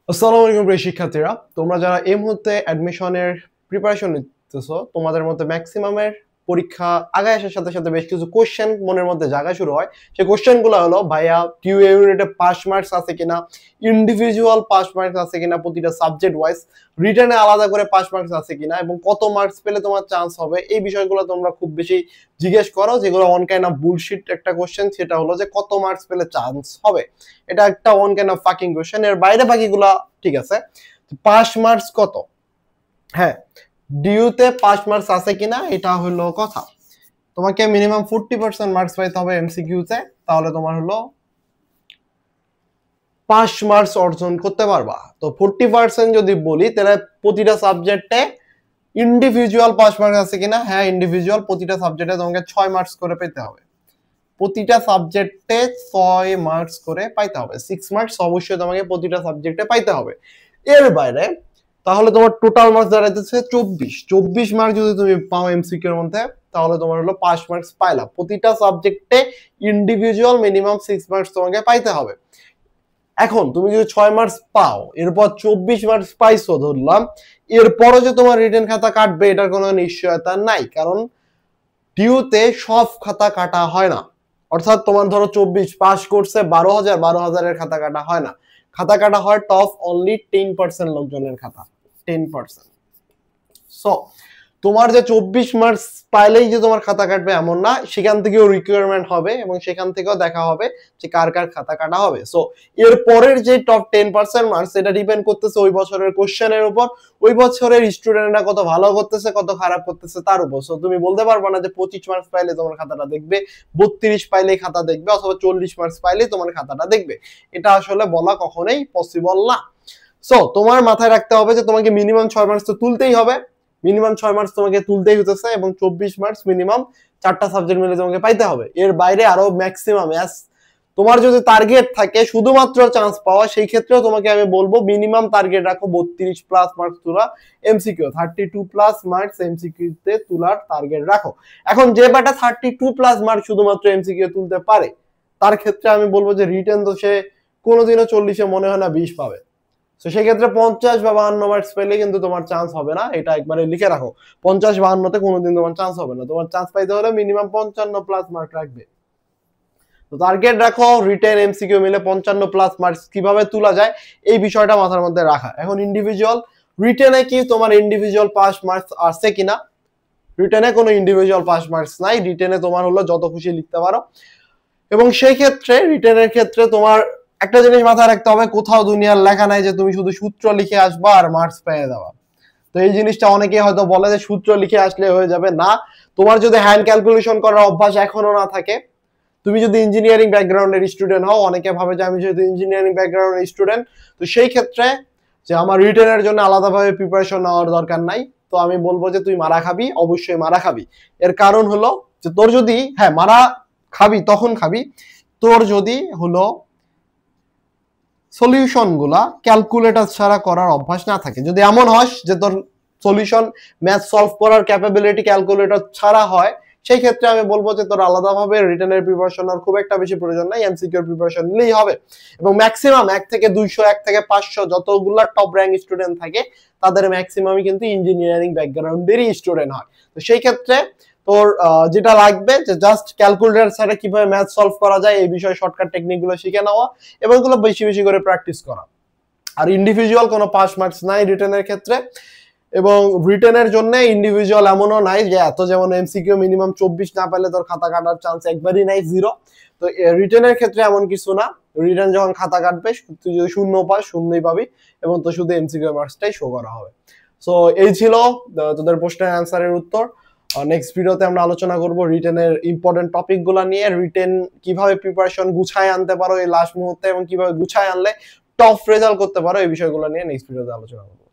আসসালামু আলাইকুম প্রিয় শিক্ষার্থীরা, তোমরা যারা এই মুহূর্তে অ্যাডমিশনের প্রিপারেশন নিতেছো, তোমাদের মধ্যে ম্যাক্সিমামের পরীক্ষা আগায় আসার সাথে সাথে বেশ কিছু কোশ্চেন মনের মধ্যে জাগা শুরু হয়। সেই কোশ্চেনগুলো হলো, ভাইয়া টিউ ইউনিটে পাস মার্কস আছে কিনা, ইন্ডিভিজুয়াল পাস মার্কস আছে কিনা প্রতিটা সাবজেক্ট ওয়াইজ, রিটেনে আলাদা করে পাস মার্কস আছে কিনা এবং কত মার্কস পেলে তোমার চান্স হবে, এই বিষয়গুলো তোমরা খুব বেশি জিজ্ঞেস করো। যেগুলো অন কাইন্ড অফ বুলশিট একটা কোশ্চেন, সেটা হলো যে কত মার্কস পেলে চান্স হবে। এটা একটা on kind of fucking question. এর বাইরে বাকিগুলা ঠিক আছে। পাস মার্কস কত? হ্যাঁ, ডিইউতে পাস মার্কস আছে কিনা এটা হলো কথা। তোমাকে মিনিমাম 40% মার্কস পাইতে হবে এমসিকিউতে, তাহলে তোমার হলো পাস মার্কস অর্জন করতে পারবা। তো 40% যদি বলি, তাহলে প্রতিটা সাবজেক্টে ইন্ডিভিজুয়াল পাস মার্কস আছে কিনা? হ্যাঁ, ইন্ডিভিজুয়াল প্রতিটা সাবজেক্টে তোমাকে 6 মার্কস করে পেতে হবে। প্রতিটা সাবজেক্টে 6 মার্কস করে পাইতে হবে। 6 মার্কস অবশ্যই তোমাকে প্রতিটা সাবজেক্টে পাইতে হবে। এর বাইরে তাহলে তোমার টোটাল মার্কস দাঁড়াইতেছে 24 মার্ক যদি তুমি পাও এমসিকিউ এর মধ্যে, তাহলে তোমার হলো পাস মার্কস পাইলা। প্রতিটা সাবজেক্টে ইন্ডিভিজুয়াল মিনিমাম 6 মার্কস তোমাকে পাইতে হবে। এখন তুমি যদি 6 মার্কস পাও, এরপর 24 মার্কস পাইছো ধরলাম, এরপরও যে তোমার রিটেন খাতা কাটবে এটার কোনো নিশ্চয়তা নাই, কারণ টিউতে সব খাতা কাটা হয় না। অর্থাৎ তোমার ধরো 24 পাস করছে 12,000 খাতা কাটা হয় না। খাতা কাটা হয় টপ অনলি 10% লোকজনের খাতা, 10%। সো তোমার যে 24 মার্কস পাইলেই যে তোমার খাতা কাটবে এমন না, সেখান থেকেও রিকোয়ারমেন্ট হবে এবং সেখান থেকেও দেখা হবে যে কার কার খাতা কাটা হবে। সো এর পরের যে টপ 10% মার্কস, এটা ডিপেন্ড করতেছে ওই বছরের কোশ্চেনের উপর, ওই বছরের স্টুডেন্টরা কত ভালো করতেছে কত খারাপ করতেছে তার উপর। সো তুমি বলতে পারবে না যে 25 মার্কস পাইলে তোমার খাতাটা দেখবে, 32 পাইলেই খাতা দেখবে, অথবা 40 মার্কস পাইলেই তোমার খাতাটা দেখবে। এটা আসলে বলা কখনোই পসিবল না। সো তোমার মাথায় রাখতে হবে যে তোমাকে মিনিমাম 6 মার্কস তো তুলতেই হবে, মিনিমাম 6 মার্কস তোমাকে তুলতেই হতেছে, এবং 24 মার্কস মিনিমাম 4টা সাবজেক্ট মিলে তোমাকে পাইতে হবে। এর বাইরে আরো ম্যাক্সিমাম তোমার যদি টার্গেট থাকে শুধুমাত্র চান্স পাওয়া, সেই ক্ষেত্রেও তোমাকে আমি বলবো মিনিমাম টার্গেট রাখো 32 প্লাস মার্কস তোলা এমসিকিউ, 32 প্লাস মার্কস এমসিকিউ তে তোলার টার্গেট রাখো। এখন যে বাটা 32 প্লাস মার্কস শুধুমাত্র এমসিকিউ তুলতে পারে, তার ক্ষেত্রে আমি বলবো যে রিটেন তো সে কোনোদিনও 40-এ মনে হয় না 20 পাবে। তো সেক্ষেত্রে 50 বা 52 মার্কস পেলে কিন্তু তোমার চান্স হবে না, এটা একবারে লিখে রাখো। 50-52তে কোনোদিন তোমার চান্স হবে না। তোমার চান্স পাইতে হলে মিনিমাম 55 প্লাস মার্ক রাখবে। তো টার্গেট রাখো রিটেন এমসিকিউ মিলে 55 প্লাস মার্কস কিভাবে তোলা যায় এই বিষয়টা মাথার মধ্যে রাখা। এখন ইন্ডিভিজুয়াল রিটেনে কি তোমার ইন্ডিভিজুয়াল পাস মার্কস আছে কিনা? রিটেনে কোনো ইন্ডিভিজুয়াল পাস মার্কস নাই। রিটেনে তোমার হলো যত খুশি লিখতে পারো, এবং সেই ক্ষেত্রে রিটেনের ক্ষেত্রে তোমার একটা জিনিস মাথায় রাখতে হবে, কোথাও দুনিয়ার লেখা নাই যে তুমি শুধু সূত্র লিখে আসবা আর মার্কস পেয়ে যাবা। তো এই জিনিসটা অনেকে হয়তো বলে যে সূত্র লিখে আসলে হয়ে যাবে, না। তোমার যদি হ্যান্ড ক্যালকুলেশন করার অভ্যাস এখনো না থাকে, তুমি যদি ইঞ্জিনিয়ারিং ব্যাকগ্রাউন্ডের স্টুডেন্ট হও, অনেকে ভাবে যে আমি যেহেতু ইঞ্জিনিয়ারিং ব্যাকগ্রাউন্ডের স্টুডেন্ট, তো সেই ক্ষেত্রে যে আমার রিটেনের জন্য আলাদাভাবে প্রিপারেশন নেওয়ার দরকার নাই। তো আমি বলবো যে তুই মারা খাবি, অবশ্যই মারা খাবি। এর কারণ হলো যে তোর যদি, হ্যাঁ মারা খাবি তখন খাবি তোর যদি হলো সলিউশন গুলা ক্যালকুলেটর ছাড়া করার অভ্যাস না থাকে। যদি এমন হয় যে তোর সলিউশন ম্যাথ সলভ করার ক্যাপাবিলিটি ক্যালকুলেটর ছাড়া হয়, সেই ক্ষেত্রে আমি বলবো যে তোর আলাদাভাবে রিটেনের প্রিপারেশন আর খুব একটা বেশি প্রয়োজন নাই, এমসিকিউ প্রিপারেশন নিলেই হবে। এবং ম্যাক্সিমাম 1 থেকে 200 1 থেকে 500 যতগুলা টপ র্যাঙ্ক স্টুডেন্ট থাকে, তাদের ম্যাক্সিমামই কিন্তু ইঞ্জিনিয়ারিং ব্যাকগ্রাউন্ডেরই স্টুডেন্ট হয়। তো সেই ক্ষেত্রে তোর যেটা লাগবে যে জাস্ট ক্যালকুলেটর ছাড়া কিভাবে ম্যাথ সলভ করা যায় এই বিষয়ে শর্টকাট টেকনিক গুলো শিখে নেওয়া এবং এগুলো বেশি বেশি করে প্র্যাকটিস করা। আর ইন্ডিভিজুয়াল কোনো পাস মার্কস নাই রিটেনের ক্ষেত্রে, এবং রিটেনের জন্য ইন্ডিভিজুয়াল এমনও নাই যে এত, যেমন এমসিকিউ মিনিমাম 24 না পেলে তোর খাতা কাটার চান্স একবারই নাই, 0। তো রিটেনের ক্ষেত্রে এমন কিছু না, রিটেন যখন খাতা কাটবে তুই যদি 0 পাস 0ই পাবি, এবং তো শুধু এমসিকিউ মার্কসটাই শো করা হবে। সো এই ছিল তোদের প্রশ্নের অ্যান্সারের উত্তর। নেক্সট ভিডিওতে আমরা আলোচনা করব রিটেনের ইম্পর্টেন্ট টপিকগুলো নিয়ে, রিটেন কিভাবে প্রিপারেশন গুছায় আনতে পারো এই লাস্ট মুহূর্তে, এবং কিভাবে গুছায় আনলে টপ রেজাল্ট করতে পারো, এই বিষয়গুলো নিয়ে নেক্সট ভিডিওতে আলোচনা করব।